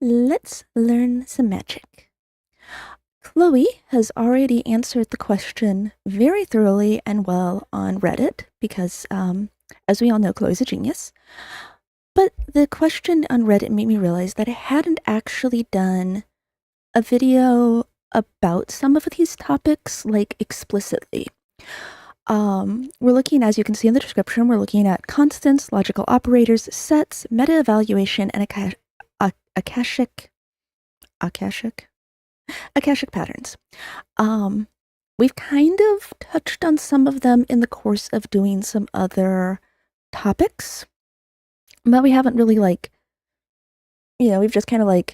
Let's learn some magic. Chloe has already answered the question very thoroughly and well on Reddit because, as we all know, Chloe's a genius. But the question on Reddit made me realize that I hadn't actually done a video about some of these topics, like explicitly. We're looking, as you can see in the description, we're looking at constants, logical operators, sets, meta-evaluation, and Akashic patterns. We've kind of touched on some of them in the course of doing some other topics, but we haven't really we've just kind of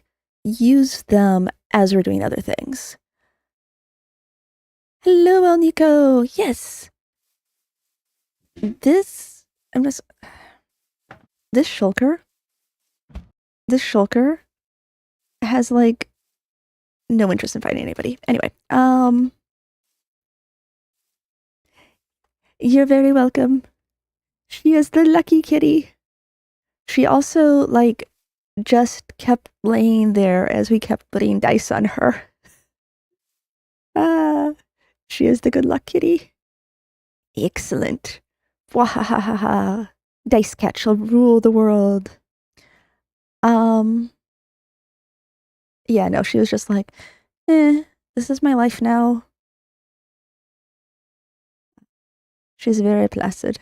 used them as we're doing other things. Hello, El Nico. Yes. This shulker has no interest in fighting anybody. Anyway, you're very welcome. She is the lucky kitty. She also just kept laying there as we kept putting dice on her. She is the good luck kitty. Excellent. Wahahaha. Dice cat shall rule the world. Yeah, no, she was just like, this is my life now. She's very placid.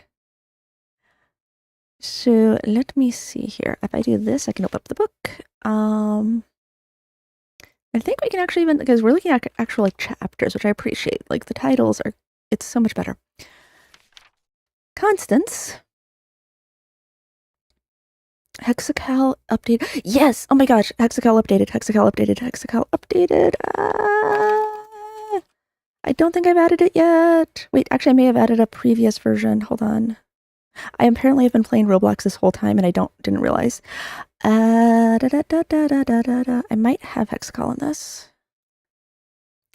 So let me see here. If I do this, I can open up the book. I think we can actually even, because we're looking at actual chapters, which I appreciate. The titles it's so much better. Constants. Hexacal update. Yes! Oh my gosh! Hexacal updated. I don't think I've added it yet. Wait, actually I may have added a previous version. Hold on. I apparently have been playing Roblox this whole time and I didn't realize. I might have Hexacal in this.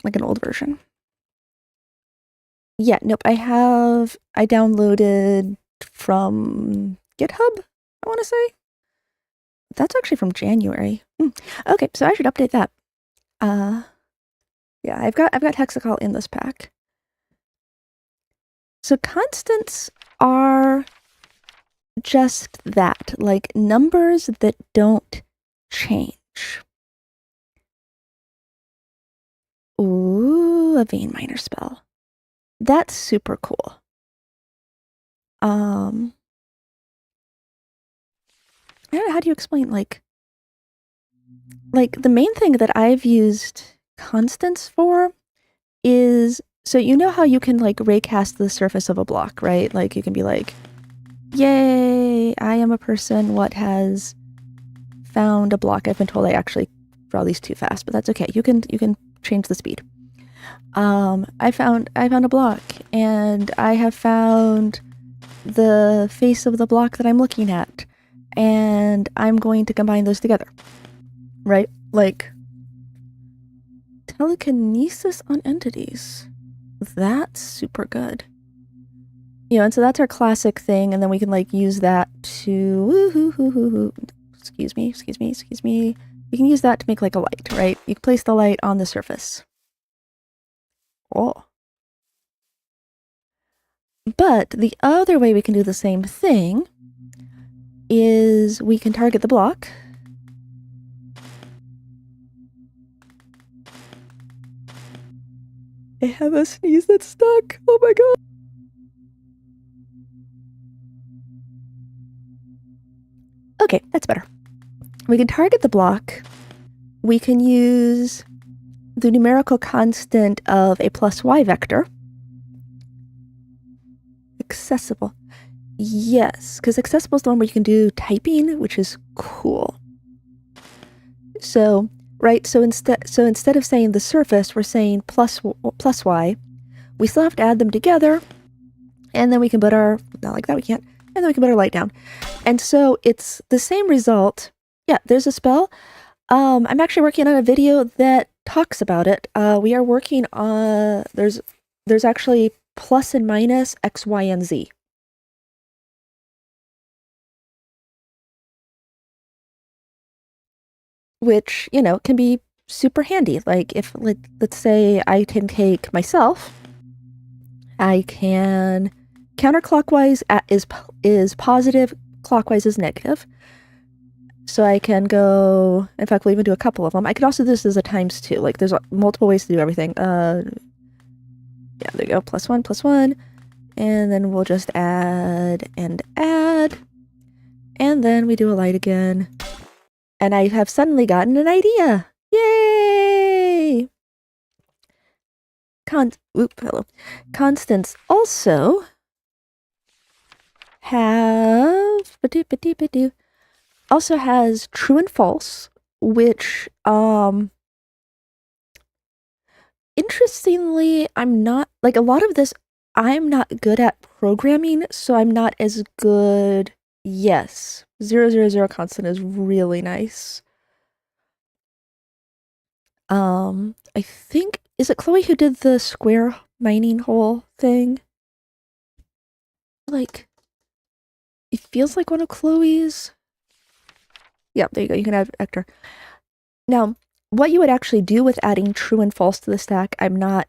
An old version. Yeah, nope, I downloaded from GitHub, I want to say. That's actually from January. Okay, so I should update that. Yeah, I've got Hexacal in this pack. So constants are just that, numbers that don't change. Ooh, a vein miner spell. That's super cool. I don't know, how do you explain, the main thing that I've used constants for is, so you know how you can raycast the surface of a block, right? You can be yay, I am a person what has found a block. I've been told I actually draw these too fast, but that's okay. You can change the speed. I found a block, and I have found the face of the block that I'm looking at, and I'm going to combine those together, right? Telekinesis on entities. That's super good. And so that's our classic thing, and then we can use that to excuse me. We can use that to make a light, right? You can place the light on the surface. Oh. But the other way we can do the same thing is we can target the block. I have a sneeze that's stuck. Oh my god. Okay, that's better. We can target the block. We can use the numerical constant of a plus y vector. Accessible. Yes, because accessible is the one where you can do typing, which is cool. So, right, so instead of saying the surface, we're saying plus y. We still have to add them together, and then we can put our, not like that, we can't, and then we can put our light down. And so it's the same result. Yeah, there's a spell. I'm actually working on a video that talks about it. We are working on, there's actually plus and minus X, Y, and Z. which, you know, can be super handy. Like if, let's say I can take myself, I can counterclockwise is positive, clockwise is negative. So I can go, in fact, we'll even do a couple of them. I could also do this as a times 2. Like there's multiple ways to do everything. Yeah, there you go. +1, +1. And then we'll just add and add. And then we do a light again. And I have suddenly gotten an idea. Yay! Hello. Constants also have also has true and false, which interestingly, I'm not, like, a lot of this I'm not good at programming, so I'm not as good. Yes, 000 constant is really nice. I think, is it Chloe who did the square mining hole thing? Like, it feels like one of Chloe's. Yeah, there you go. You can add vector. Now, what you would actually do with adding true and false to the stack, I'm not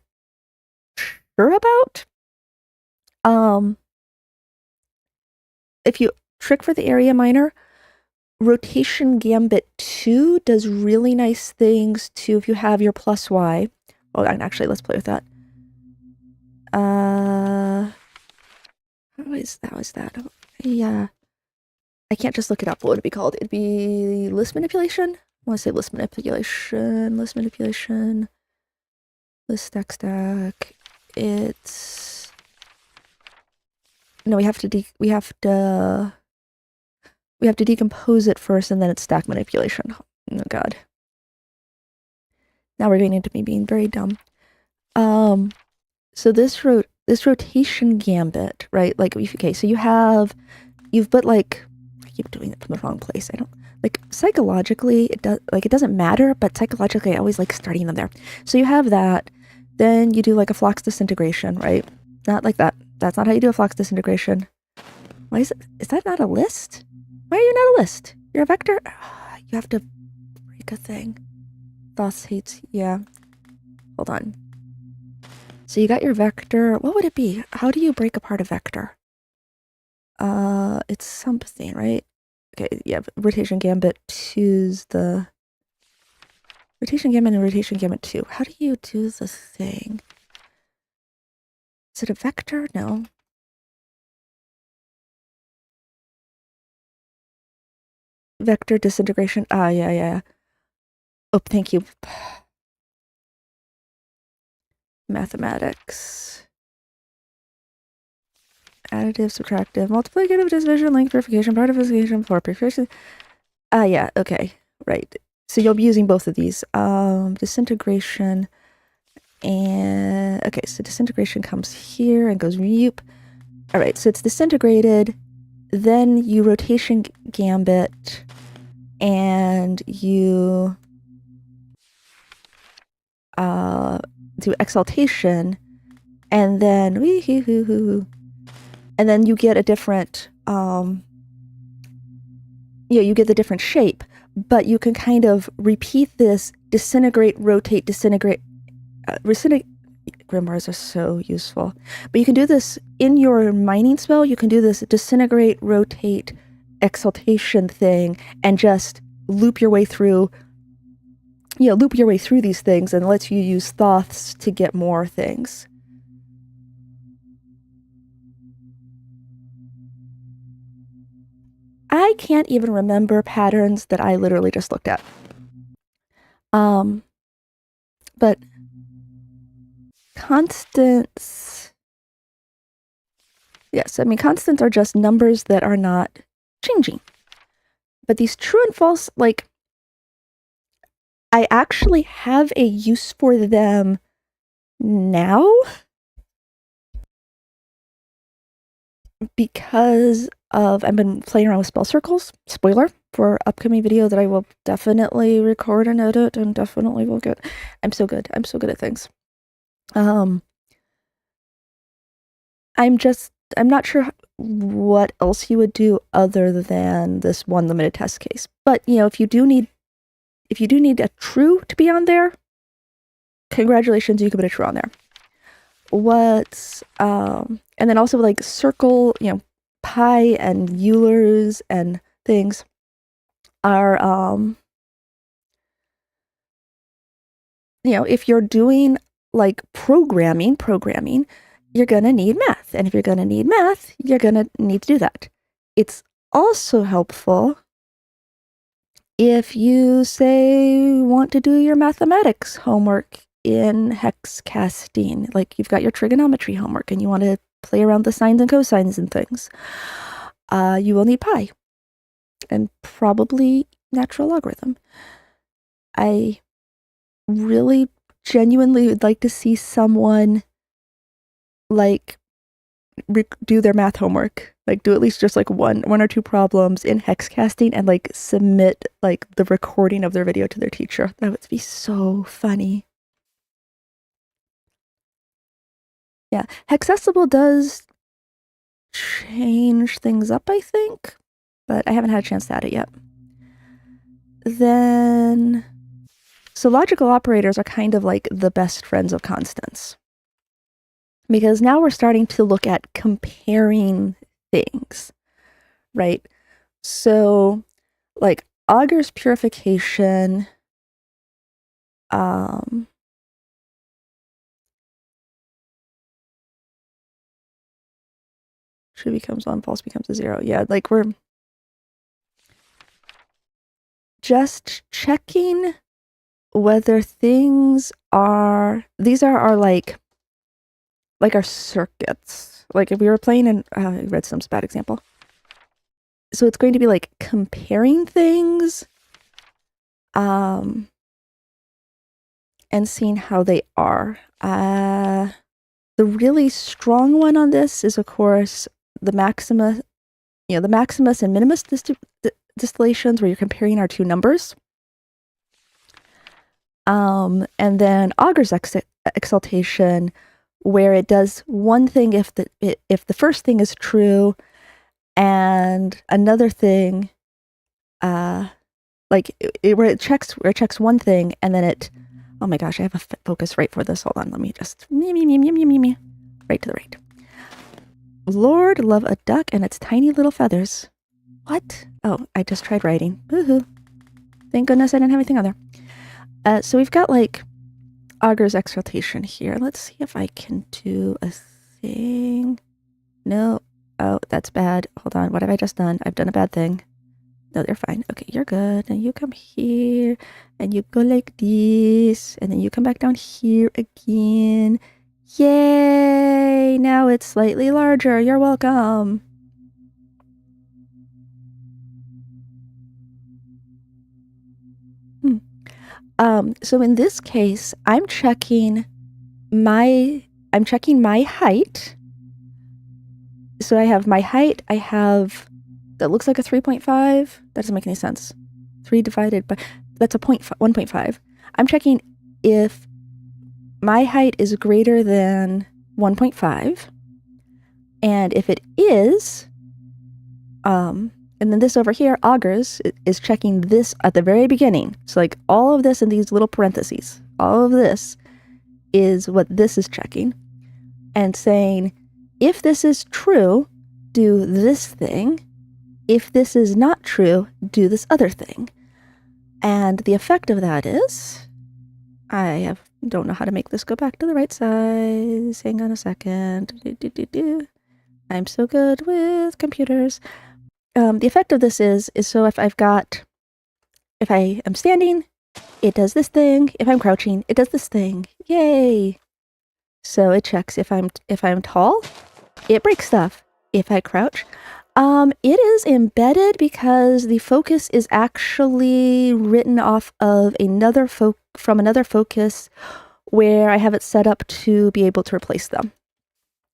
sure about. If you trick for the area miner, rotation gambit 2 does really nice things too if you have your +y. Oh, actually, let's play with that. How is that? Yeah. I can't just look it up. What would it be called? It'd be list manipulation? I want to say list manipulation. List stack. It's... No, we have to decompose it first, and then it's stack manipulation. Oh god. Now we're getting into me being very dumb. So this rotation gambit, right? Like, okay, so you've put, like, I keep doing it from the wrong place. I don't, like, psychologically, it doesn't matter, but psychologically, I always like starting them there. So you have that, then you do, like, a flux disintegration, right? Not like that. That's not how you do a flux disintegration. Why is that not a list? Why are you not a list? You're a vector? You have to break a thing. Thus hates, yeah. Hold on. So you got your vector. What would it be? How do you break apart a vector? It's something, right? Okay, yeah, rotation gambit 2's the... Rotation gambit and rotation gambit 2. How do you do the thing? Is it a vector? No. Vector disintegration. Ah, yeah. Oh, thank you. Mathematics. Additive, subtractive, multiplicative, division, length, purification, partification, purification. Ah, yeah, okay, right. So you'll be using both of these. Disintegration, and okay, so disintegration comes here and goes whoop. All right, so it's disintegrated. Then you rotation gambit, and you do exaltation, and then and then you get a different you get the different shape, but you can kind of repeat this: disintegrate, rotate, disintegrate. Grimoires are so useful, but you can do this in your mining spell. You can do this disintegrate, rotate, exaltation thing, and just loop your way through. Loop your way through these things, and lets you use thoths to get more things. I can't even remember patterns that I literally just looked at. But constants, yes, I mean, constants are just numbers that are not changing. But these true and false, like, I actually have a use for them now because I've been playing around with spell circles. Spoiler for upcoming video that I will definitely record and edit and definitely will get. I'm so good at things. I'm not sure what else you would do other than this one limited test case. But, if you do need if you do need a true to be on there, congratulations, you can put a true on there. And then also like circle, pi and Eulers and things are, if you're doing like programming, you're going to need math. And if you're going to need math, you're going to need to do that. It's also helpful if you, say, want to do your mathematics homework in hex casting, like you've got your trigonometry homework and you want to play around the sines and cosines and things, you will need pi and probably natural logarithm. I really genuinely would like to see someone like do their math homework, like do at least just like one or two problems in hex casting and like submit like the recording of their video to their teacher. That would be so funny. Yeah, Hexessable does change things up, I think, but I haven't had a chance to add it yet. Then, so logical operators are kind of like the best friends of constants, because now we're starting to look at comparing things, right? So, like Augur's purification, true becomes 1, false becomes a 0. Yeah, like we're just checking whether things are, these are our like our circuits. Like if we were playing in Redstom's bad example. So it's going to be like comparing things and seeing how they are. The really strong one on this is, of course, the Maximus, the Maximus and Minimus distillations, where you're comparing our two numbers. And then Augur's exaltation, where it does one thing if the first thing is true, and another thing, where it checks one thing, and then it. Oh my gosh, I have a focus right for this. Hold on, let me just right to the right. Lord, love a duck and its tiny little feathers. What? Oh, I just tried writing. Woohoo! Thank goodness I didn't have anything on there. So we've got like Augur's exaltation here. Let's see if I can do a thing. No. Oh, that's bad. Hold on. What have I just done? I've done a bad thing. No, they're fine. Okay, you're good. And you come here, and you go like this, and then you come back down here again. Yay! Now it's slightly larger. You're welcome. So in this case, I'm checking my height. So I have my height, that looks like a 3.5. That doesn't make any sense. 3 divided by, that's a 1.5. I'm checking if my height is greater than 1.5. And if it is, and then this over here, Augur's, is checking this at the very beginning. So like all of this in these little parentheses, all of this is what this is checking. And saying, if this is true, do this thing. If this is not true, do this other thing. And the effect of that is, don't know how to make this go back to the right size. Hang on a second. I'm so good with computers. The effect of this is so if I am standing, it does this thing. If I'm crouching, it does this thing. Yay! So it checks if I'm tall, it breaks stuff. If I crouch, it is embedded because the focus is actually written off of from another focus where I have it set up to be able to replace them.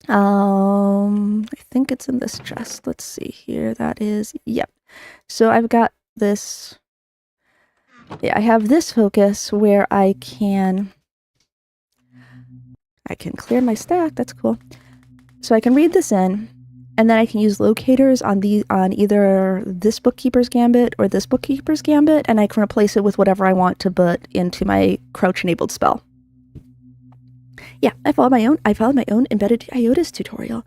I think it's in this chest. Let's see here. That is, yep. So I've got this. Yeah, I have this focus where I can clear my stack. That's cool. So I can read this in, And then I can use locators on either this bookkeeper's gambit or this bookkeeper's gambit, and I can replace it with whatever I want to put into my crouch enabled spell. Yeah, I followed my own embedded IOTAS tutorial.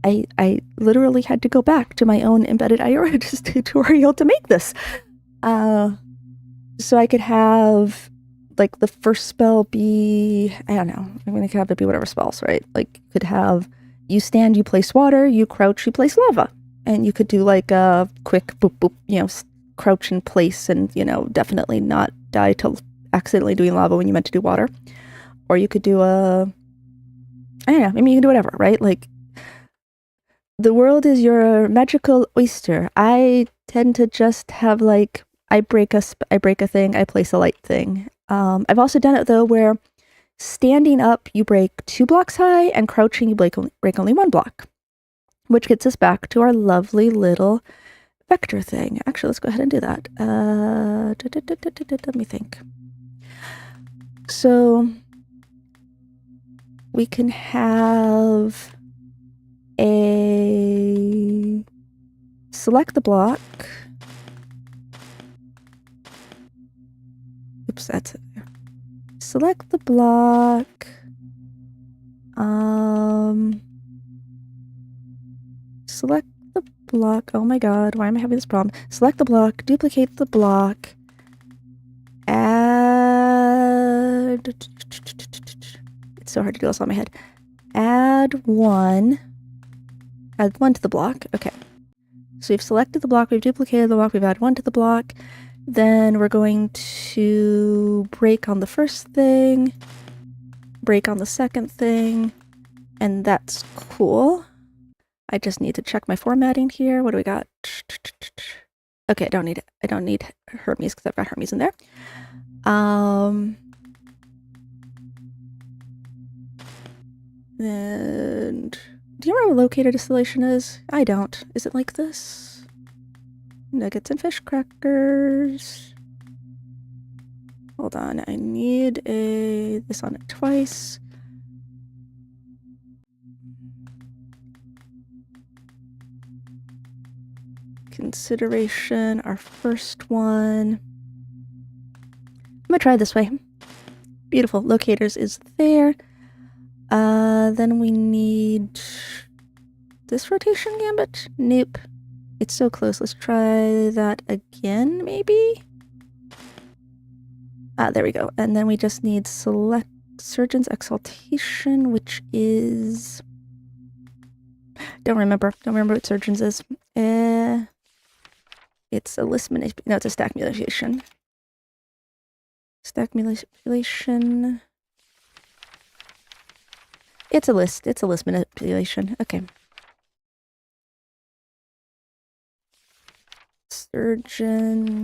I literally had to go back to my own embedded IOTAS tutorial to make this. So I could have like the first spell be, I don't know, I'm gonna have it be whatever spells, right? Like you could have you stand, you place water, you crouch, you place lava. And you could do like a quick boop boop, you know, crouch in place and, you know, definitely not die till accidentally doing lava when you meant to do water. Or you could do I don't know, maybe you can do whatever, right? Like the world is your magical oyster. I tend to just have like I break a thing, I place a light thing. I've also done it though where standing up you break 2 blocks high and crouching you break only 1 block, which gets us back to our lovely little vector thing. Actually, let's go ahead and do that. Let me think. So we can have a select the block. Oops, that's it. Select the block. Select the block. Oh my god, why am I having this problem? Select the block, duplicate the block, add... It's so hard to do this on my head. Add one to the block. Okay. So we've selected the block, we've duplicated the block, we've added 1 to the block. Then we're going to break on the first thing, break on the second thing, and that's cool. I just need to check my formatting here. What do we got? Okay, I don't need Hermes because I've got Hermes in there. And do you remember what locator distillation is? I don't. Is it like this? Nuggets and fish crackers. Hold on, I need this on it twice. Consideration, our first one. I'm gonna try this way. Beautiful, locators is there. Then we need this rotation gambit? Nope. It's so close. Let's try that again, maybe? There we go. And then we just need select Surgeon's Exaltation, which is... Don't remember what Surgeon's is. It's a list manipulation. No, it's a stack manipulation. Stack manipulation. It's a list manipulation. Okay. Surgeon's...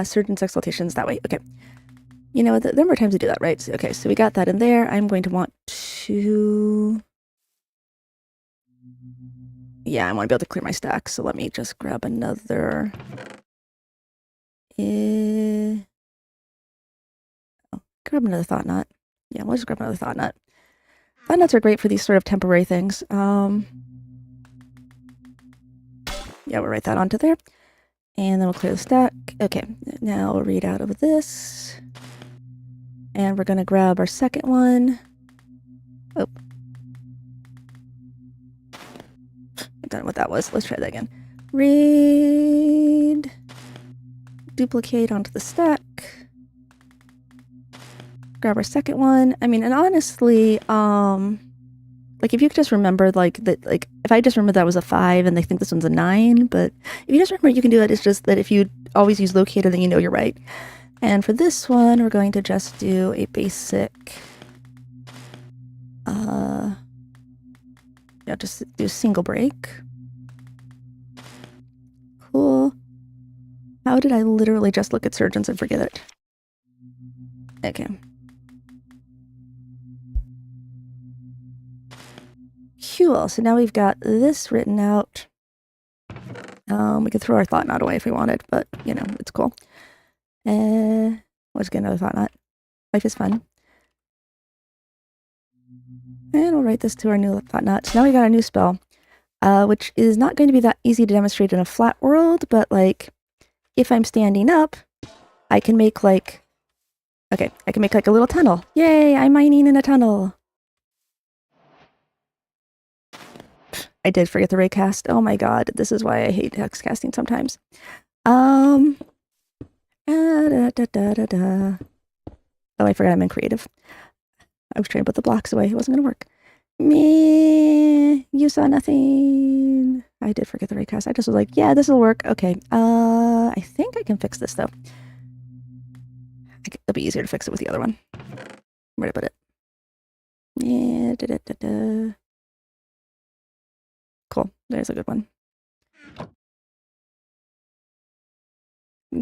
Surgeon's Exaltation's that way. Okay. You know, the number of times we do that, right? So, okay, so we got that in there. I'm going to want to... Yeah, I want to be able to clear my stack, so let me just grab another... Oh, grab another thought knot. Yeah, we'll just grab another thought knot. Thought knots are great for these sort of temporary things. Yeah, we'll write that onto there. And then we'll clear the stack. Okay, now we'll read out of this. And we're going to grab our second one. Oh. I don't know what that was. Let's try that again. Read. Duplicate onto the stack. Grab our second one. I mean, and honestly, like if you could just remember like that, like if I just remember that was a 5 and they think this one's a 9, but if you just remember you can do it, it's just that if you always use locator, then you know you're right. And for this one, we're going to just do a basic, yeah, just do a single break. Cool. How did I literally just look at surgeons and forget it? Okay. Cool, so now we've got this written out. We could throw our thought knot away if we wanted, but, you know, it's cool. Let's get another thought knot. Life is fun. And we'll write this to our new thought knot. So now we got a new spell, which is not going to be that easy to demonstrate in a flat world, but like, if I'm standing up, I can make like, okay, I can make like a little tunnel. Yay, I'm mining in a tunnel. I did forget the raycast. Oh my god, this is why I hate hex casting sometimes. Oh, I forgot I'm in creative. I was trying to put the blocks away. It wasn't going to work. Meh, you saw nothing. I did forget the raycast. I just was like, yeah, this will work. Okay. I think I can fix this though. It'll be easier to fix it with the other one. Where'd I put it? Yeah, Cool. There's a good one.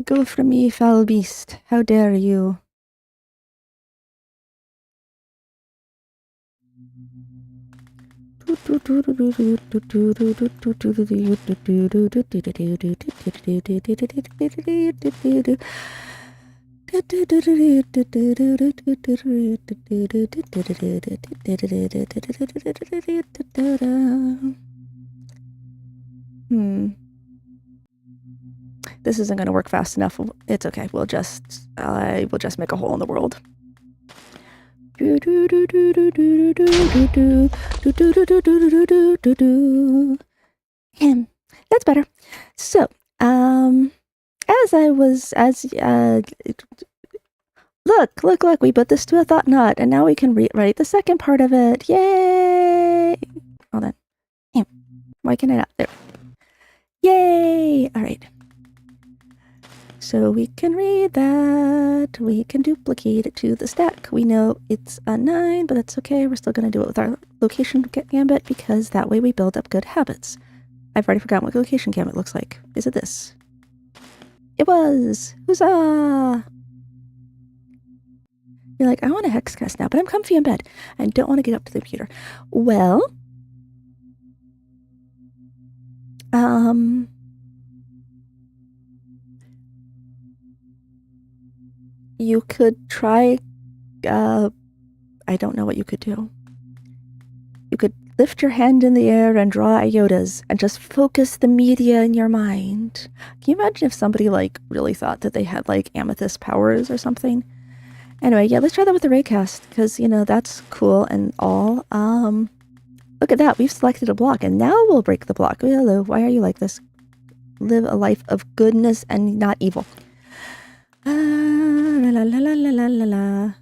Go from me, foul beast. How dare you? This isn't going to work fast enough. It's okay. We'll just make a hole in the world. That's better. So, look, we put this to a thought knot, and now we can rewrite the second part of it. Yay! Hold on. Why can I not? There. Yay! All right. So we can read that. We can duplicate it to the stack. We know it's a 9, but that's okay. We're still going to do it with our location gambit because that way we build up good habits. I've already forgotten what location gambit looks like. Is it this? It was! Huzzah! You're like, I want a hex cast now, but I'm comfy in bed and don't want to get up to the computer. Well, you could try, I don't know what you could do. You could lift your hand in the air and draw iotas and just focus the media in your mind. Can you imagine if somebody like really thought that they had like amethyst powers or something? Anyway, yeah, let's try that with the raycast because, you know, that's cool and all. Look at that. We've selected a block and now we'll break the block. Oh, hello. Why are you like this? Live a life of goodness and not evil. La la la la la la la.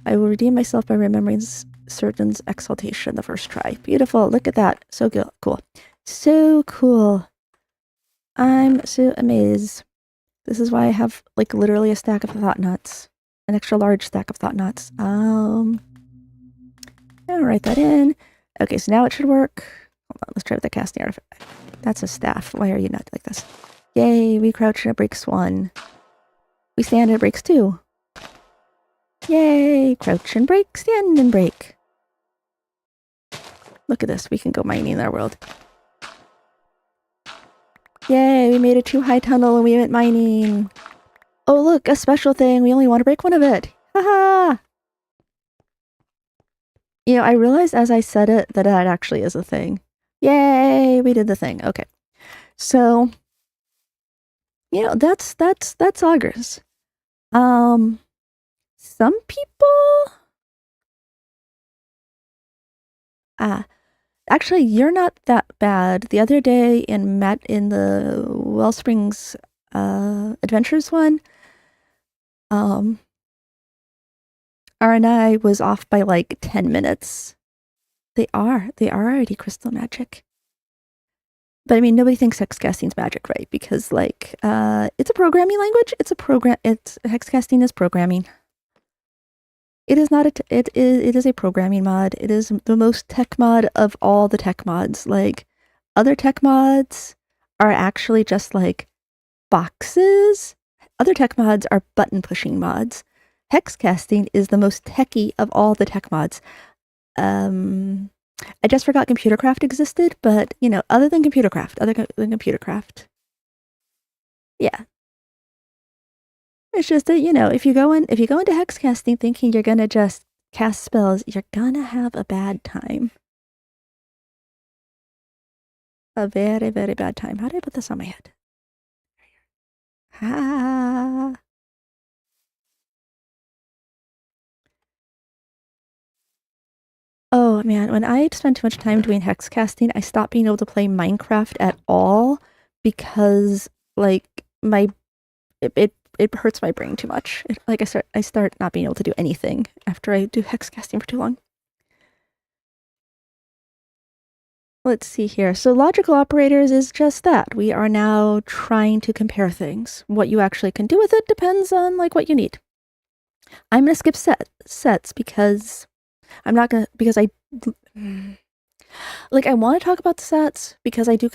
I will redeem myself by remembering Surgeon's exaltation the first try. Beautiful. Look at that. So good. Cool. So cool. I'm so amazed. This is why I have like literally a stack of thought knots. An extra large stack of thought knots. I'll write that in. Okay, so now it should work. Hold on, let's try with the casting artifact. That's a staff. Why are you not like this? Yay, we crouch and it breaks 1. We stand and it breaks 2. Yay, crouch and break, stand and break. Look at this, we can go mining in our world. Yay, we made a too high tunnel and we went mining. Oh look, a special thing, we only want to break 1 of it. Haha! You know, I realized as I said it that that actually is a thing. Yay, we did the thing. Okay. So, you know, that's augurs. Some people actually you're not that bad. The other day in the Wellsprings Adventures one, R&I was off by like 10 minutes. They are already crystal magic. But I mean, nobody thinks hex casting's magic, right? Because like, it's a programming language. Hex casting is programming. It is not it is a programming mod. It is the most tech mod of all the tech mods. Like, other tech mods are actually just like boxes. Other tech mods are button pushing mods. Hex casting is the most techy of all the tech mods. I just forgot Computercraft existed, but you know, other than Computercraft, yeah. It's just that, you know, if you go into hex casting thinking you're gonna just cast spells, you're gonna have a bad time. A very, very bad time. How do I put this on my head? Ah. Oh man, when I spent too much time doing hex casting, I stopped being able to play Minecraft at all because like it hurts my brain too much. I start not being able to do anything after I do hex casting for too long. Let's see here. So logical operators is just that. We are now trying to compare things. What you actually can do with it depends on like what you need. I'm gonna skip sets because I'm not gonna because I want to talk about the sets because I do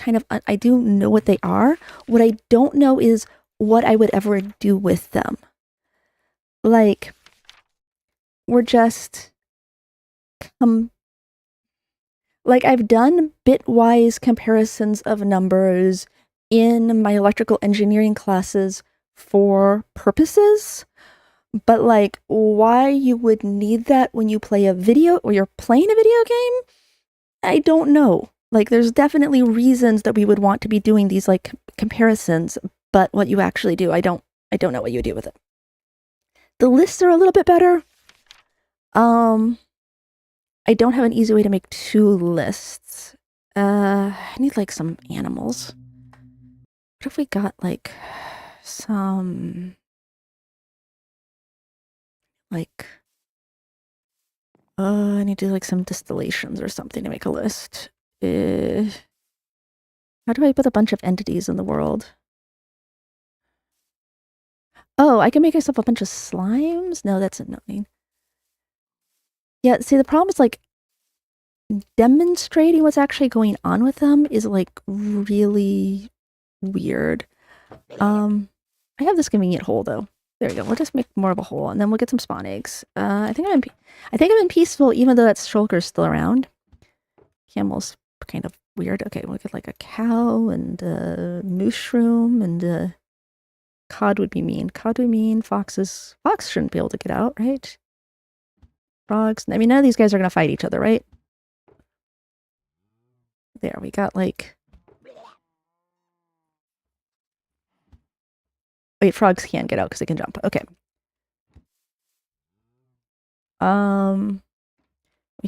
know what they are. What I don't know is what I would ever do with them. Like we're just like I've done bitwise comparisons of numbers in my electrical engineering classes for purposes, but like why you would need that when you play a video or you're playing a video game, I don't know. Like there's definitely reasons that we would want to be doing these like comparisons, but what you actually do, I don't know what you do with it. The lists are a little bit better. I don't have an easy way to make 2 lists. I need like some animals. What if we got like some like I need to do like some distillations or something to make a list. How do I put a bunch of entities in the world? Oh, I can make myself a bunch of slimes? No, that's annoying. Yeah, see, the problem is like demonstrating what's actually going on with them is like really weird. I have this convenient hole though. There we go. We'll just make more of a hole and then we'll get some spawn eggs. I think I'm in peaceful even though that shulker's still around. Camel's kind of weird. Okay, we'll get like a cow and a mushroom and cod would be mean. Cod would be mean. Fox shouldn't be able to get out, right? Frogs. I mean, none of these guys are gonna fight each other, right? There, we got like... Wait, frogs can't get out because they can jump. Okay. We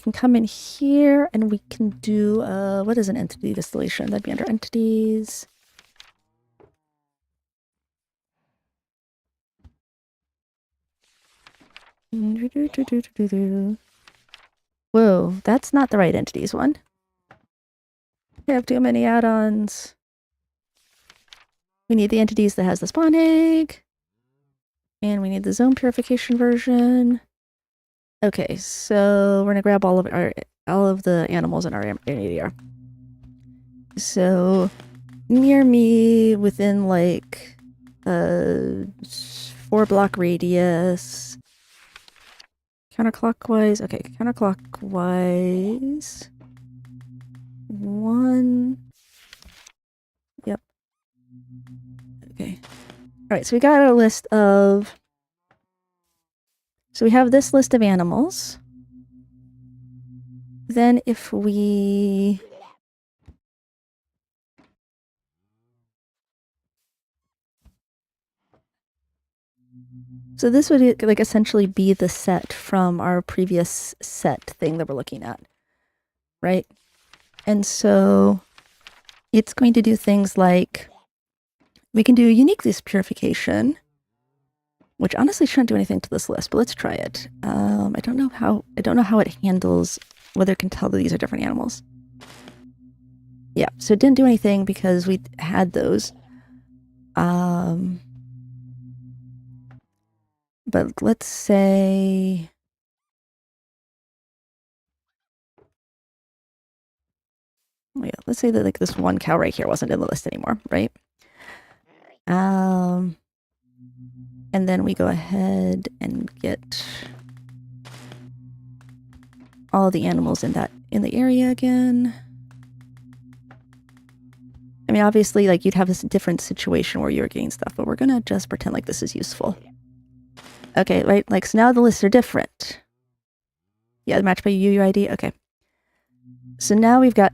can come in here and we can do, what is an entity distillation? That'd be under entities. Whoa, that's not the right entities one. We have too many add-ons. We need the entities that has the spawn egg. And we need the zone purification version. Okay, so we're gonna grab all of the animals in our area. So near me, within like 4-block radius. Counterclockwise. Okay, counterclockwise. 1. Yep. Okay. All right, so we got a list of... So we have this list of animals. Then if we... So this would like essentially be the set from our previous set thing that we're looking at, right? And so it's going to do things like we can do uniqueness purification, which honestly shouldn't do anything to this list, but let's try it. I don't know how it handles whether it can tell that these are different animals. Yeah, so it didn't do anything because we had those. But let's say... Yeah, let's say that like this one cow right here wasn't in the list anymore, right? And then we go ahead and get all the animals in the area again. I mean, obviously, like you'd have this different situation where you're getting stuff, but we're gonna just pretend like this is useful. Okay, right? Like, so now the lists are different. Yeah, match by UUID. Okay. So now we've got,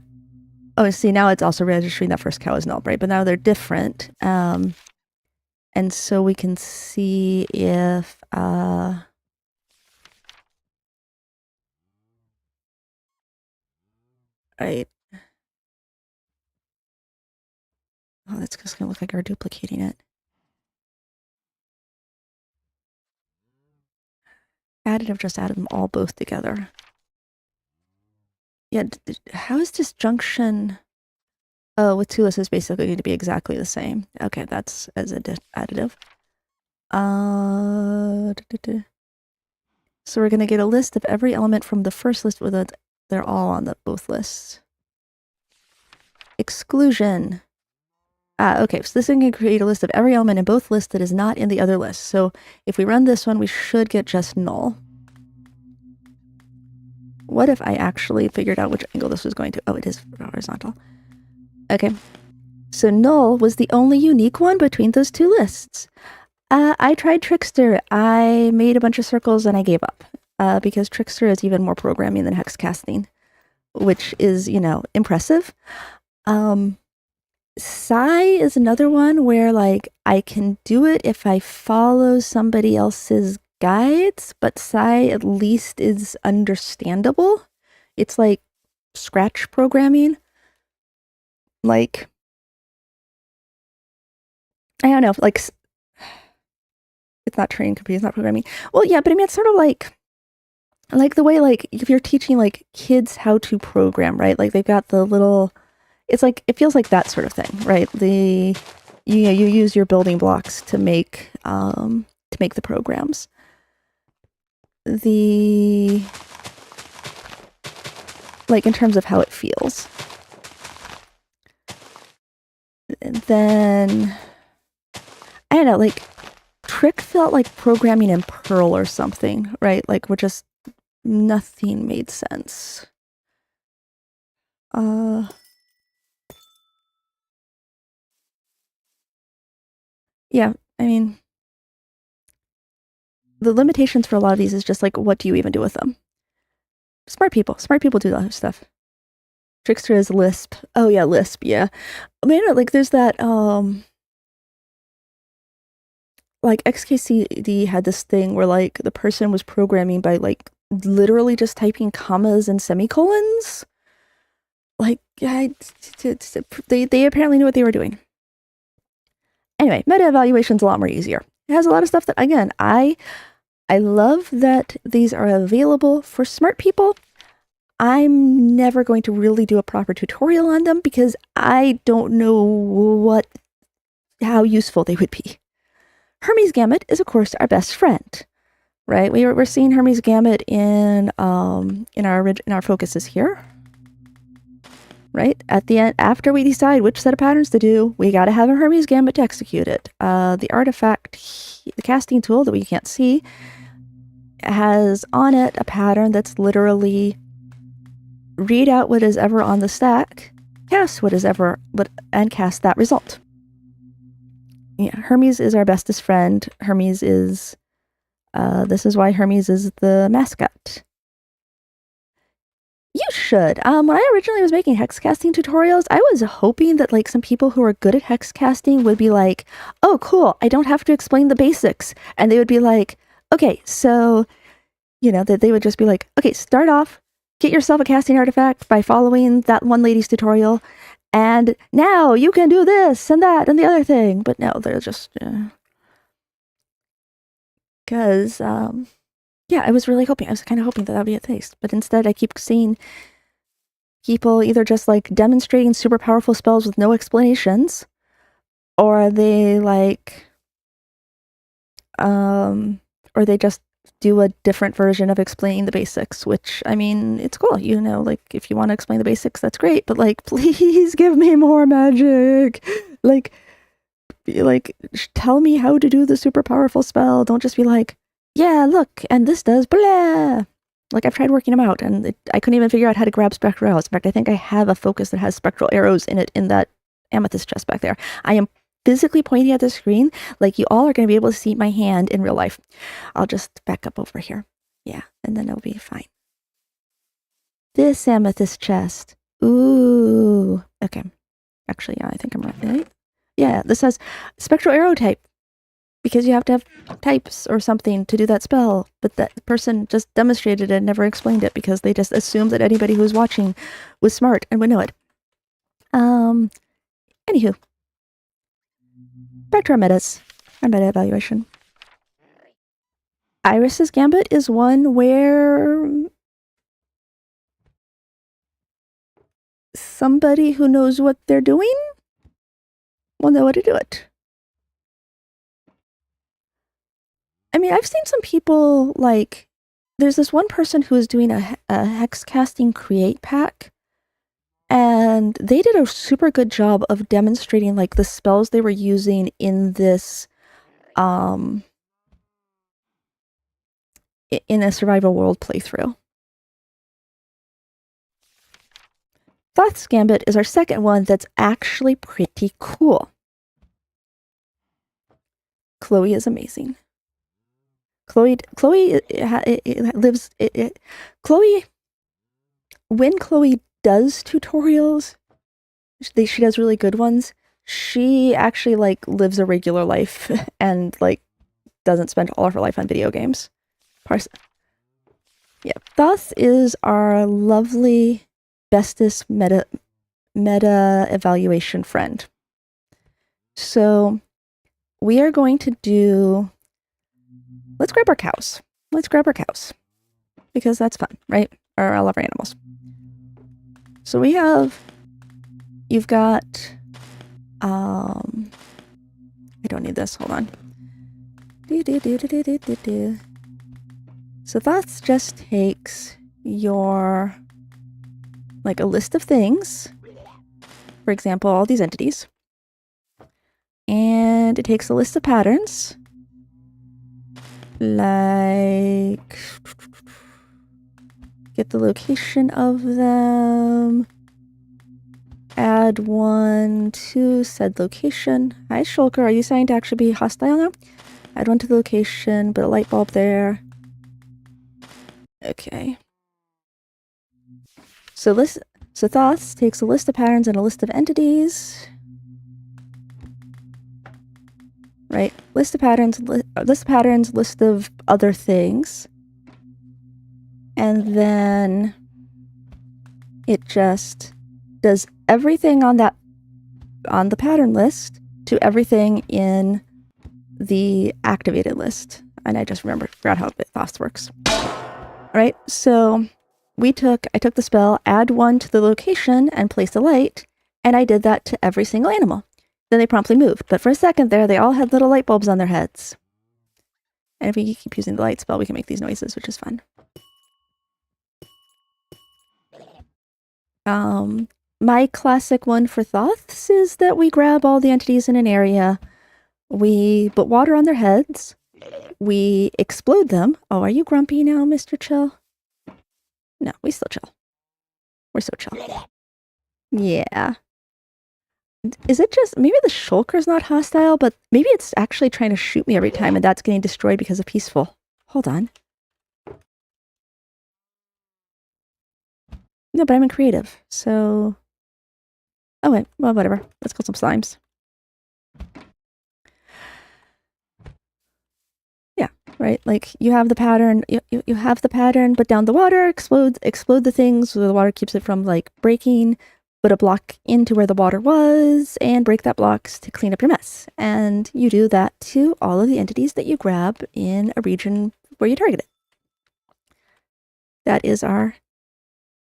oh, see, now it's also registering that first cow as null, right? But now they're different. And so we can see if, right. Oh, that's just going to look like we're duplicating it. Additive just added them all both together. Yeah, how is disjunction? Oh, with two lists is basically going to be exactly the same. Okay, that's as additive. So we're going to get a list of every element from the first list with it. They're all on the both lists. Exclusion. Okay, so this is going to create a list of every element in both lists that is not in the other list. So if we run this one, we should get just null. What if I actually figured out which angle this was going to? Oh, it is horizontal. Okay. So null was the only unique one between those two lists. I tried Trickster. I made a bunch of circles and I gave up because Trickster is even more programming than Hex Casting, which is, you know, impressive. Psi is another one where, like, I can do it if I follow somebody else's guides, but Psi at least is understandable. It's like Scratch programming. Like, I don't know, like, it's not training computers, not programming. Well, yeah, but I mean, it's sort of like the way, like, if you're teaching, like, kids how to program, right? Like, they've got the little, it's like, it feels like that sort of thing, right? You use your building blocks to make the programs. Like, in terms of how it feels. And then, I don't know, like, Trick felt like programming in Perl or something, right? Like, we're just, nothing made sense. Yeah, I mean, the limitations for a lot of these is just like, what do you even do with them? Smart people do that stuff. Trickster is Lisp. Oh yeah, Lisp, yeah. I mean, like, there's that, like, XKCD had this thing where, like, the person was programming by, like, literally just typing commas and semicolons. Like, they apparently knew what they were doing. Anyway, meta evaluation's a lot more easier. It has a lot of stuff that, again, I love that these are available for smart people. I'm never going to really do a proper tutorial on them because I don't know how useful they would be. Hermes Gamut is, of course, our best friend, right? We're seeing Hermes Gamut in our focuses here, right? At the end, after we decide which set of patterns to do, we got to have a Hermes Gamut to execute it. The artifact, the casting tool that we can't see, has on it a pattern that's literally read out what is ever on the stack, cast what is ever, and cast that result. Yeah, Hermes is our bestest friend. Hermes is, this is why Hermes is the mascot. You should. When I originally was making hex casting tutorials, I was hoping that, like, some people who are good at hex casting would be like, oh, cool, I don't have to explain the basics. And they would be like, okay, so, you know, that they would just be like, okay, start off, get yourself a casting artifact by following that one lady's tutorial. And now you can do this and that and the other thing. But no, they're just, because, yeah, I was kind of hoping that would be a taste. But instead, I keep seeing people either just, like, demonstrating super powerful spells with no explanations, or they, like, or they just do a different version of explaining the basics, which, I mean, it's cool, you know, like, if you want to explain the basics, that's great, but, like, please give me more magic. Like, tell me how to do the super powerful spell. Don't just be like, yeah, look, and this does blah. Like, I've tried working them out, and I couldn't even figure out how to grab spectral arrows. In fact, I think I have a focus that has spectral arrows in it in that amethyst chest back there. I am physically pointing at the screen, like, you all are going to be able to see my hand in real life. I'll just back up over here. Yeah, and then it'll be fine. this amethyst chest. Ooh. Okay. Actually, yeah, I think I'm right. Yeah, this has spectral arrow type. Because you have to have types or something to do that spell. But that person just demonstrated it and never explained it because they just assumed that anybody who was watching was smart and would know it. Anywho. Back to our metas. Our meta evaluation. Iris's Gambit is one where somebody who knows what they're doing will know how to do it. I mean, I've seen some people, like, there's this one person who is doing a Hex Casting Create pack, and they did a super good job of demonstrating, like, the spells they were using in this, in a survival world playthrough. Thoth's Gambit is our second one that's actually pretty cool. Chloe is amazing. Chloe lives. Chloe, when Chloe does tutorials, she does really good ones. She actually like lives a regular life and like doesn't spend all of her life on video games. Yeah, Thoth is our lovely bestest meta evaluation friend. So we are going to do. Let's grab our cows. Because that's fun, right? Or I love our animals. So we have, you've got, I don't need this, hold on. So that just takes your, like a list of things, for example, all these entities, and it takes a list of patterns, like, get the location of them, add one to said location. Hi, Shulker, are you saying to actually be hostile now? Add one to the location, put a light bulb there. Okay. So Thoth takes a list of patterns and a list of entities. Right? List of patterns, list of other things. And then it just does everything on the pattern list to everything in the activated list. And I just forgot how Thoth works. All right, so I took the spell, add one to the location and place a light, and I did that to every single animal. Then they promptly moved, but for a second there, they all had little light bulbs on their heads. And if we keep using the light spell, we can make these noises, which is fun. My classic one for Thoths is that we grab all the entities in an area, we put water on their heads, we explode them. Oh, are you grumpy now, Mr. Chill? No, we still chill. We're so chill. Yeah. Is it just, maybe the shulker's not hostile, but maybe it's actually trying to shoot me every time and that's getting destroyed because of peaceful. Hold on. No, but I'm in creative, so... Oh wait, well, whatever. Let's kill some slimes. Yeah, right? Like, you have the pattern, you have the pattern, put down the water, explode the things so the water keeps it from, like, breaking, put a block into where the water was, and break that blocks to clean up your mess. And you do that to all of the entities that you grab in a region where you target it. That is our,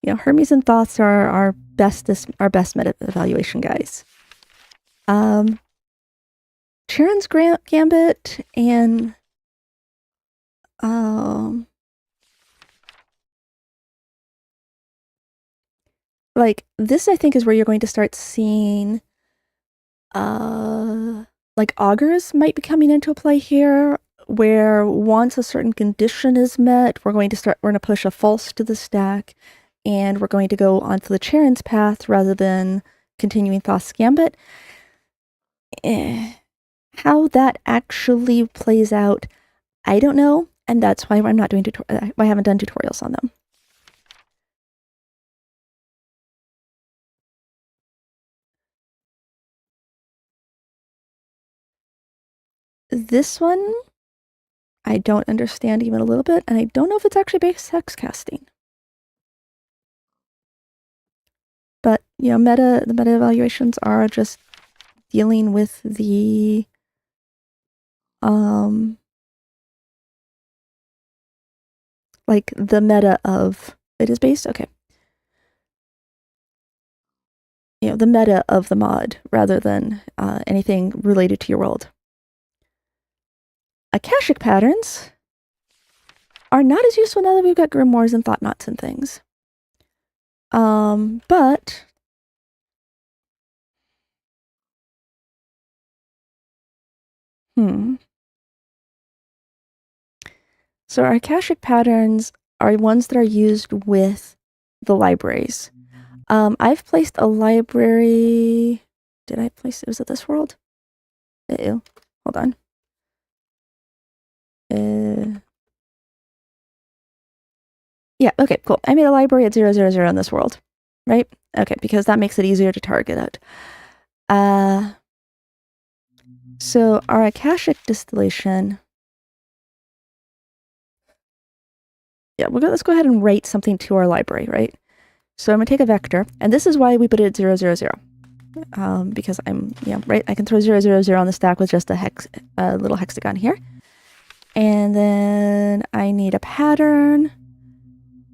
Hermes and Thoths are our best meta evaluation guys. Charon's Gambit and like this, I think, is where you're going to start seeing like augurs might be coming into play here, where once a certain condition is met, we're going to push a false to the stack, and we're going to go onto the Charon's path rather than continuing Thoth's Gambit. How that actually plays out, I don't know, and that's why I'm not doing I haven't done tutorials on them. This one, I don't understand even a little bit, and I don't know if it's actually based hex casting. But, you know, the meta evaluations are just dealing with the, like the meta of, it is based? Okay. You know, the meta of the mod rather than anything related to your world. Akashic patterns are not as useful now that we've got grimoires and thought knots and things. But so our Akashic patterns are ones that are used with the libraries. I've placed a library. Did I place it? Was it this world? Ew. Hold on. Yeah, okay, cool. I made a library at 000 in this world, right? Okay, because that makes it easier to target it. So our Akashic distillation. Yeah, let's go ahead and write something to our library, right? So I'm gonna take a vector, and this is why we put it at 000. Because right, I can throw 000 on the stack with just a little hexagon here. And then I need a pattern.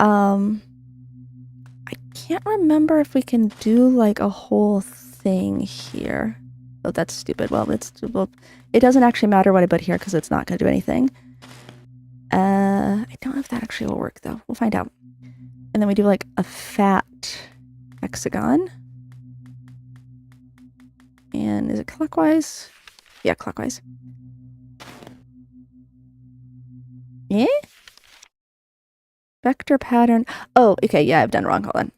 I can't remember if we can do like a whole thing here. Oh, that's stupid. Well, it doesn't actually matter what I put here because it's not going to do anything. I don't know if that actually will work though. We'll find out. And then we do like a fat hexagon. And is it clockwise? Yeah, clockwise. Yeah? Vector pattern. Oh, okay. Yeah, I've done wrong. Hold on.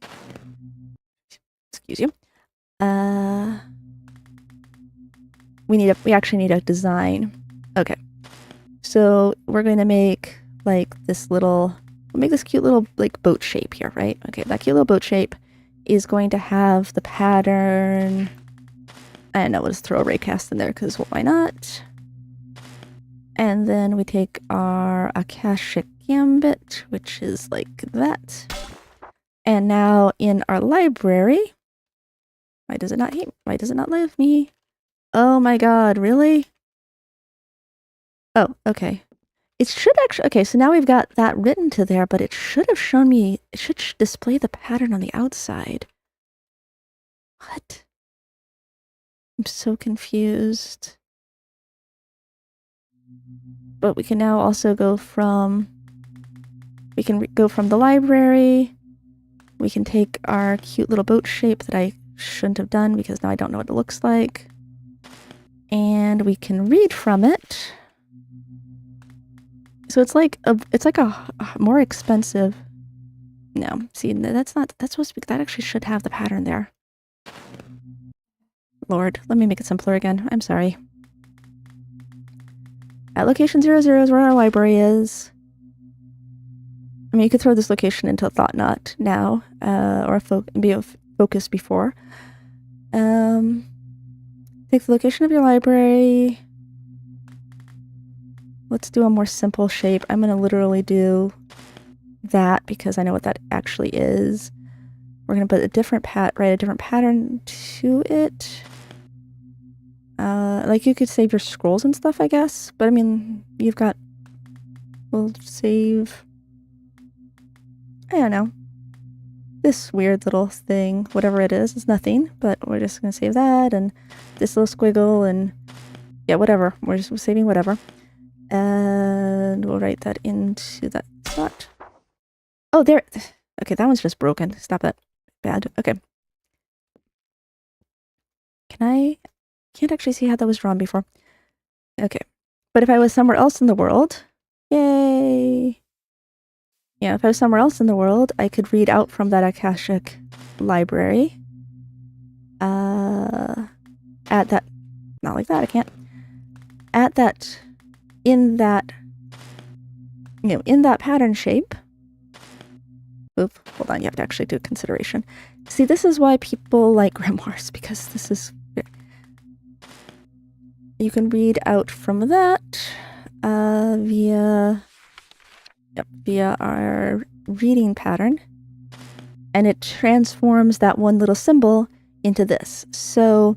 Excuse you. We actually need a design. Okay. So we're going to make like we'll make this cute little like boat shape here, right? Okay, that cute little boat shape is going to have the pattern. I don't know, we'll just throw a raycast in there because why not? And then we take our Akashic Gambit, which is like that. And now in our library, why does it not leave me? Oh my god, really? Oh, okay. It should actually, okay, so now we've got that written to there, but it should have shown me, it should display the pattern on the outside. What? I'm so confused. But we can now also go from the library. We can take our cute little boat shape that I shouldn't have done because now I don't know what it looks like. And we can read from it. So it's like a more expensive. No, see, that's supposed to be, that actually should have the pattern there. Lord, let me make it simpler again. I'm sorry. At location 00 is where our library is. I mean, you could throw this location into a thought knot now, or be a focus before. Take the location of your library. Let's do a more simple shape. I'm going to literally do that because I know what that actually is. We're going to put a different write a different pattern to it. Like you could save your scrolls and stuff, I guess. But I mean, we'll save, I don't know, this weird little thing, whatever it is nothing, but we're just going to save that, and this little squiggle, and yeah, whatever. We're saving whatever. And we'll write that into that slot. Oh, there. Okay, that one's just broken. Stop that. Bad. Okay. Can't actually see how that was drawn before. Okay. But if I was somewhere else in the world, yay. Yeah, if I was somewhere else in the world, I could read out from that Akashic library. Add that, not like that, I can't. Add that, in that pattern shape. Oop, hold on, you have to actually do a consideration. See, this is why people like grimoires, because this is, you can read out from that via our reading pattern, and it transforms that one little symbol into this. So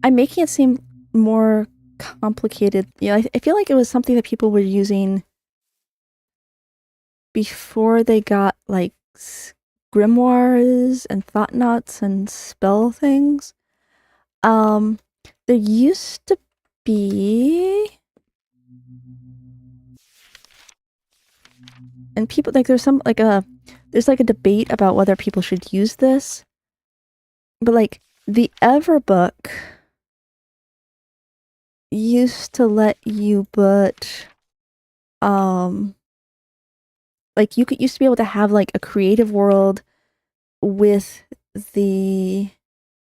I'm making it seem more complicated. Yeah, I feel like it was something that people were using before they got like grimoires and thought knots and spell things. There used to be, and people like there's a debate about whether people should use this, but like the Everbook used to let you put like you used to be able to have like a creative world with an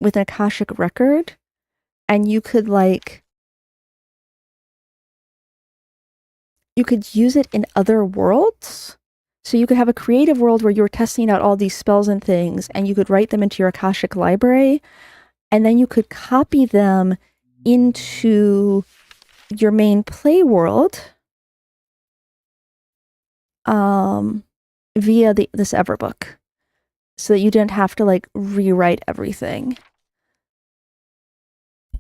Akashic record, and you could use it in other worlds. So you could have a creative world where you were testing out all these spells and things, and you could write them into your Akashic library, and then you could copy them into your main play world via this Everbook, so that you didn't have to like rewrite everything.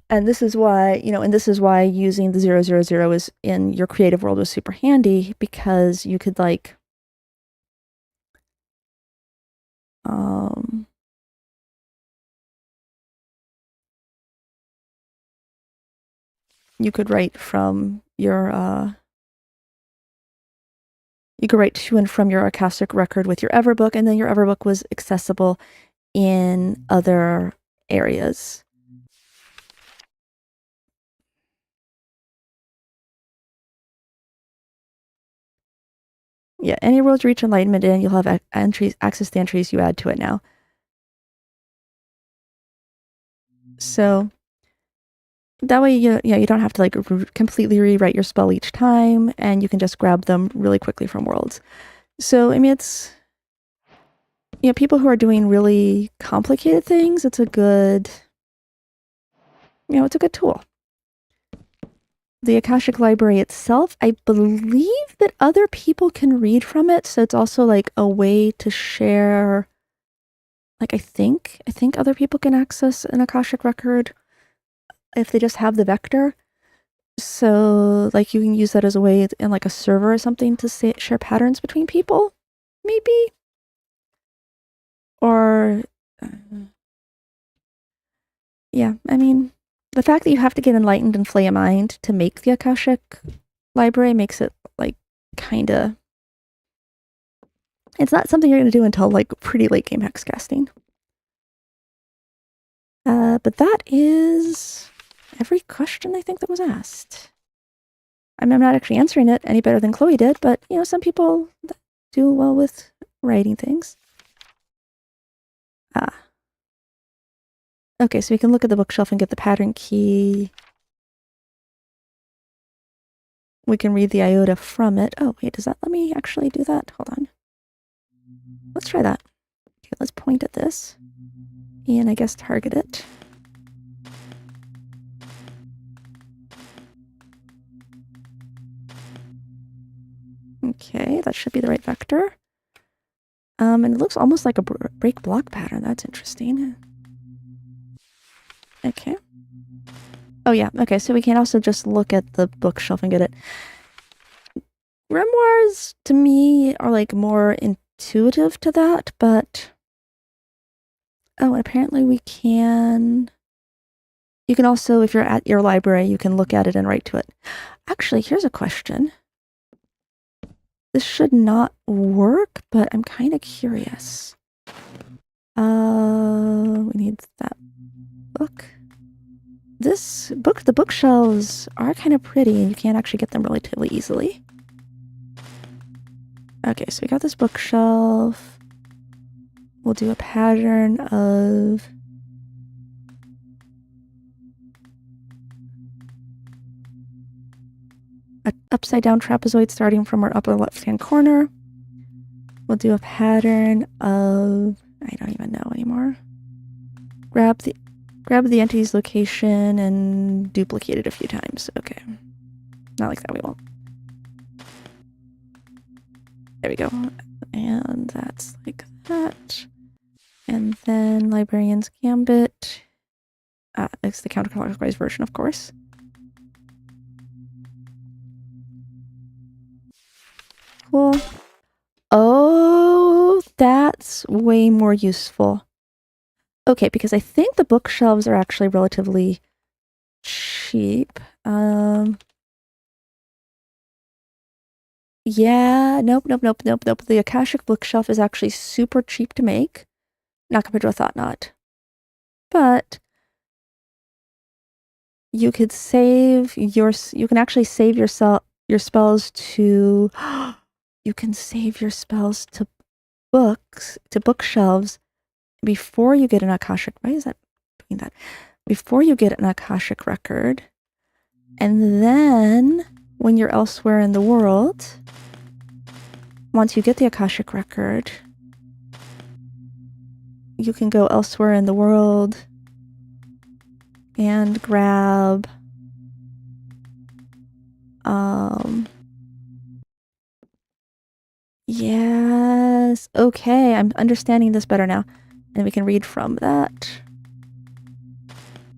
And this is why, using the 000 is in your creative world was super handy, because you could like you could write from your you could write to and from your Akashic record with your Everbook, and then your Everbook was accessible in other areas. Yeah, any world you reach enlightenment in, you'll have access to entries you add to it now. So that way, you don't have to like completely rewrite your spell each time, and you can just grab them really quickly from worlds. So I mean, it's people who are doing really complicated things, it's a good tool. The Akashic Library itself, I believe that other people can read from it, so it's also like a way to share. Like I think other people can access an Akashic record if they just have the vector. So like you can use that as a way in like a server or something to share patterns between people, maybe. Or yeah, I mean, the fact that you have to get enlightened and flay a mind to make the Akashic library makes it like kind of, it's not something you're going to do until like pretty late game hex casting. But that is every question I think that was asked. I mean, I'm not actually answering it any better than Chloe did, but some people do well with writing things. Okay, so we can look at the bookshelf and get the pattern key. We can read the iota from it. Oh, wait, does that let me actually do that? Hold on. Let's try that. Okay, let's point at this. And I guess target it. Okay, that should be the right vector. And it looks almost like a break block pattern. That's interesting. Okay. Oh yeah, okay, so we can also just look at the bookshelf and get it. Grimoires, to me, are like more intuitive to that, but... Oh, and apparently we can... You can also, if you're at your library, you can look at it and write to it. Actually, here's a question. This should not work, but I'm kind of curious. We need that book. This book, the bookshelves are kind of pretty, and you can actually get them relatively easily. Okay, so we got this bookshelf. We'll do a pattern of... an upside down trapezoid starting from our upper left-hand corner. We'll do a pattern of... I don't even know anymore. Grab the Grab the entity's location and duplicate it a few times. Okay. Not like that, we won't. There we go. And that's like that. And then Librarian's Gambit. It's the counterclockwise version, of course. Cool. Oh, that's way more useful. Okay, because I think the bookshelves are actually relatively cheap. Yeah, nope. The Akashic bookshelf is actually super cheap to make. Not compared to a thought knot. But you could save your, you can actually save your spells to, you can save your spells to bookshelves before you get an Akashic. Why is that doing that? Before you get an Akashic record. And then when you're elsewhere in the world, once you get the Akashic record, you can go elsewhere in the world and grab yes, okay, I'm understanding this better now. And we can read from that.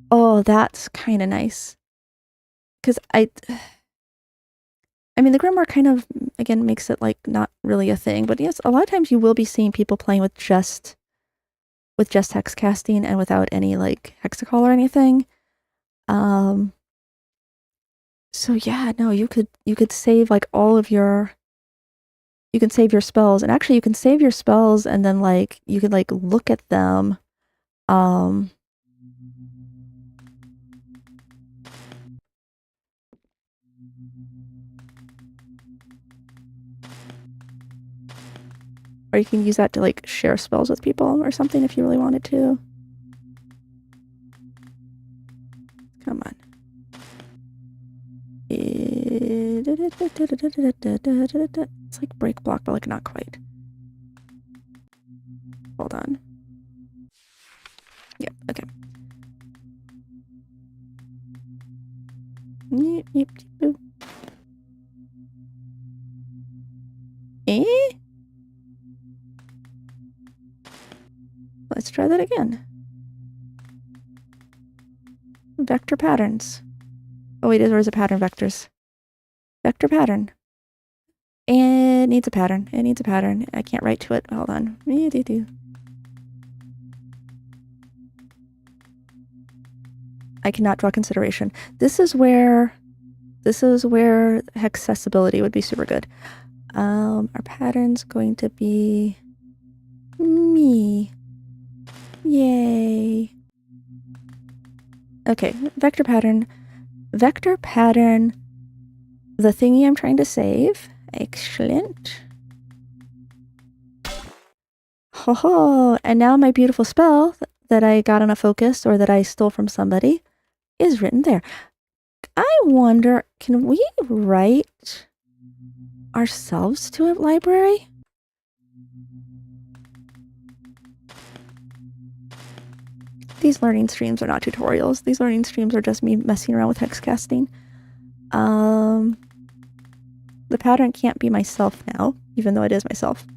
Oh, that's kind of nice. Because I mean, the Grimoire kind of, again, makes it like not really a thing. But yes, a lot of times you will be seeing people playing with just hex casting and without any like hexacall or anything. So yeah, no, you could save like all of your, you can save your spells, and actually you can save your spells and then like you could like look at them. Or you can use that to like share spells with people or something if you really wanted to. Come on. It's like break block, but like not quite. Hold on. Yep, okay. Yep. Eh? Let's try that again. Vector patterns. Oh wait, or is it pattern vectors? Vector pattern. It needs a pattern. It needs a pattern. I can't write to it. Hold on. I cannot draw consideration. This is where accessibility would be super good. Our pattern's going to be me. Yay. Okay, vector pattern. Vector pattern, the thingy I'm trying to save. Excellent. Ho ho! And now my beautiful spell that I got on a focus or that I stole from somebody is written there. I wonder, can we write ourselves to a library? These learning streams are not tutorials. These learning streams are just me messing around with hex casting. The pattern can't be myself now, even though it is myself.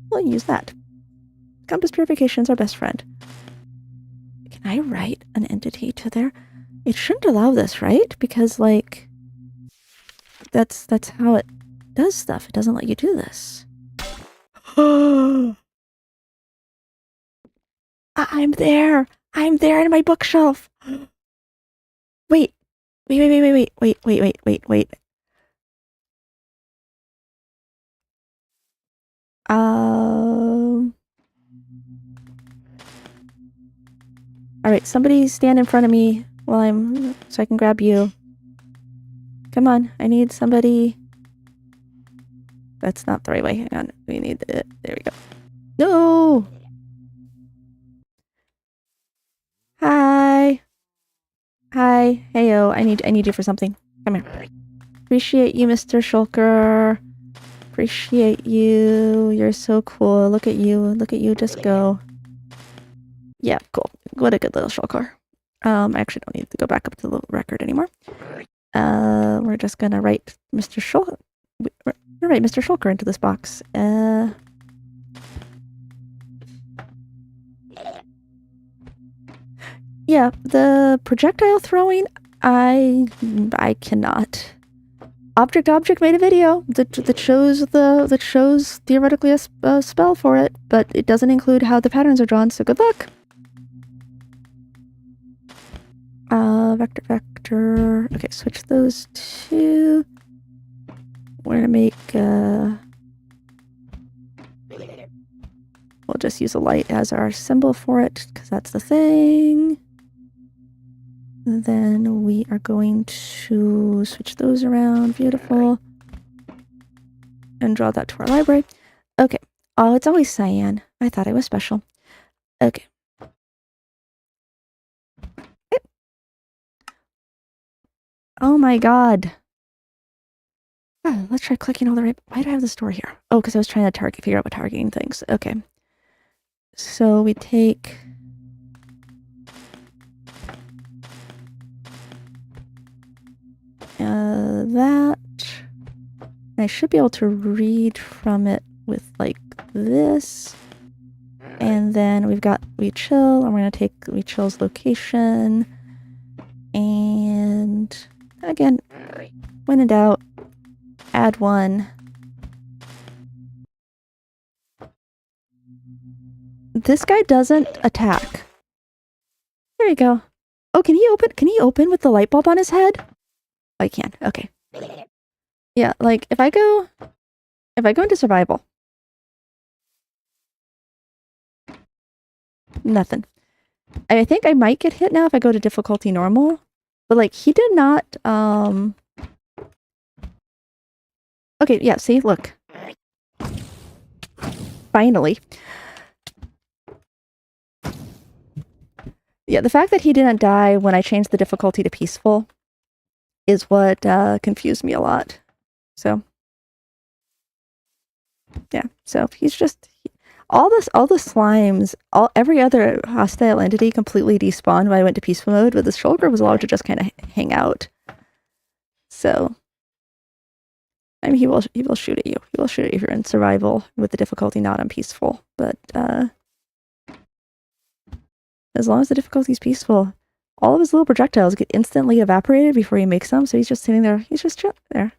We'll use that. Compass purification is our best friend. Can I write an entity to there? It shouldn't allow this, right? Because, like, that's how it does stuff. It doesn't let you do this. I'm there! I'm there in my bookshelf! Wait. Alright, somebody stand in front of me while so I can grab you. Come on, I need somebody. That's not the right way. Hang on. We need it. There we go. No! Hi. Hi. Heyo. I need you for something. Come here. Appreciate you, Mr. Shulker. Appreciate you. You're so cool. Look at you. Look at you just go. Yeah, cool. What a good little Shulker. I actually don't need to go back up to the record anymore. We're just gonna write Mr. Shulker. We're gonna write Mr. Shulker into this box. Yeah, the projectile throwing, I cannot. Object made a video that shows theoretically a spell for it, but it doesn't include how the patterns are drawn. So good luck. Vector. Okay, switch those two. We're gonna make we'll just use a light as our symbol for it because that's the thing. Then we are going to switch those around. Beautiful. And draw that to our library. Okay. Oh, it's always cyan. I thought I was special. Okay. Oh my god. Oh, let's try clicking all the right... Why do I have this door here? Oh, because I was trying to figure out what targeting things. Okay. So we take... that. I should be able to read from it with like this. And then we've got we chill, and we're going to take we chill's location. And again, when in doubt, add one. This guy doesn't attack. There you go. Oh, can he open with the light bulb on his head? Oh, he can. Okay. Yeah, like if I go into survival, nothing. I think I might get hit now if I go to difficulty normal, but like he did not. Okay, yeah. See, look. Finally. Yeah, the fact that he didn't die when I changed the difficulty to peaceful is what confused me a lot. So, yeah. So he's just all the slimes, every other hostile entity completely despawned when I went to peaceful mode. But the Shulker was allowed to just kind of hang out. So, I mean, he will shoot at you. He will shoot at you if you're in survival with the difficulty not on peaceful. But as long as the difficulty is peaceful, all of his little projectiles get instantly evaporated before he makes them, so he's just sitting there. He's just chilling there.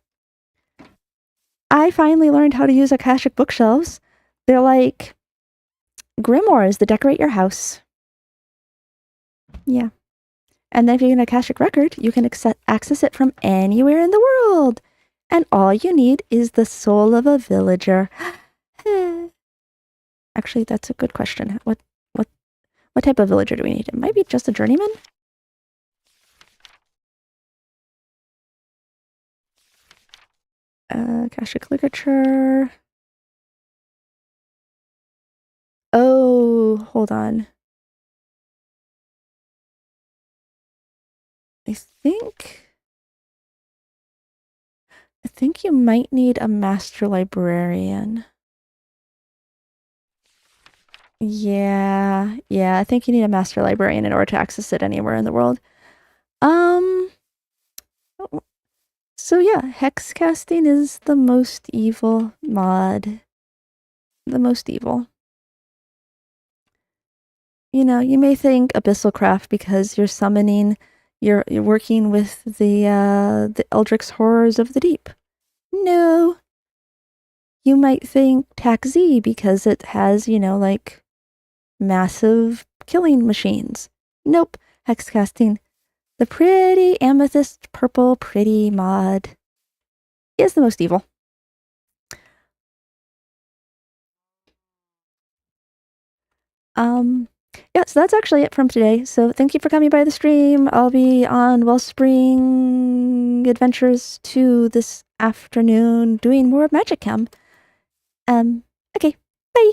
I finally learned how to use Akashic bookshelves. They're like grimoires that decorate your house. Yeah. And then if you get an Akashic record, you can access it from anywhere in the world. And all you need is the soul of a villager. Actually, that's a good question. What type of villager do we need? It might be just a journeyman. Akashic literature. Oh, hold on. I think you might need a master librarian. Yeah, I think you need a master librarian in order to access it anywhere in the world. So yeah, hex casting is the most evil mod. The most evil. You know, you may think abyssal craft because you're summoning, you're working with the Eldritch horrors of the deep. No. You might think tax Z because it has, you know, like massive killing machines. Nope. Hex casting. The pretty amethyst purple pretty mod is the most evil. Yeah, so that's actually it from today. So thank you for coming by the stream. I'll be on Wellspring Adventures 2 this afternoon doing more Magic Chem. Okay, bye.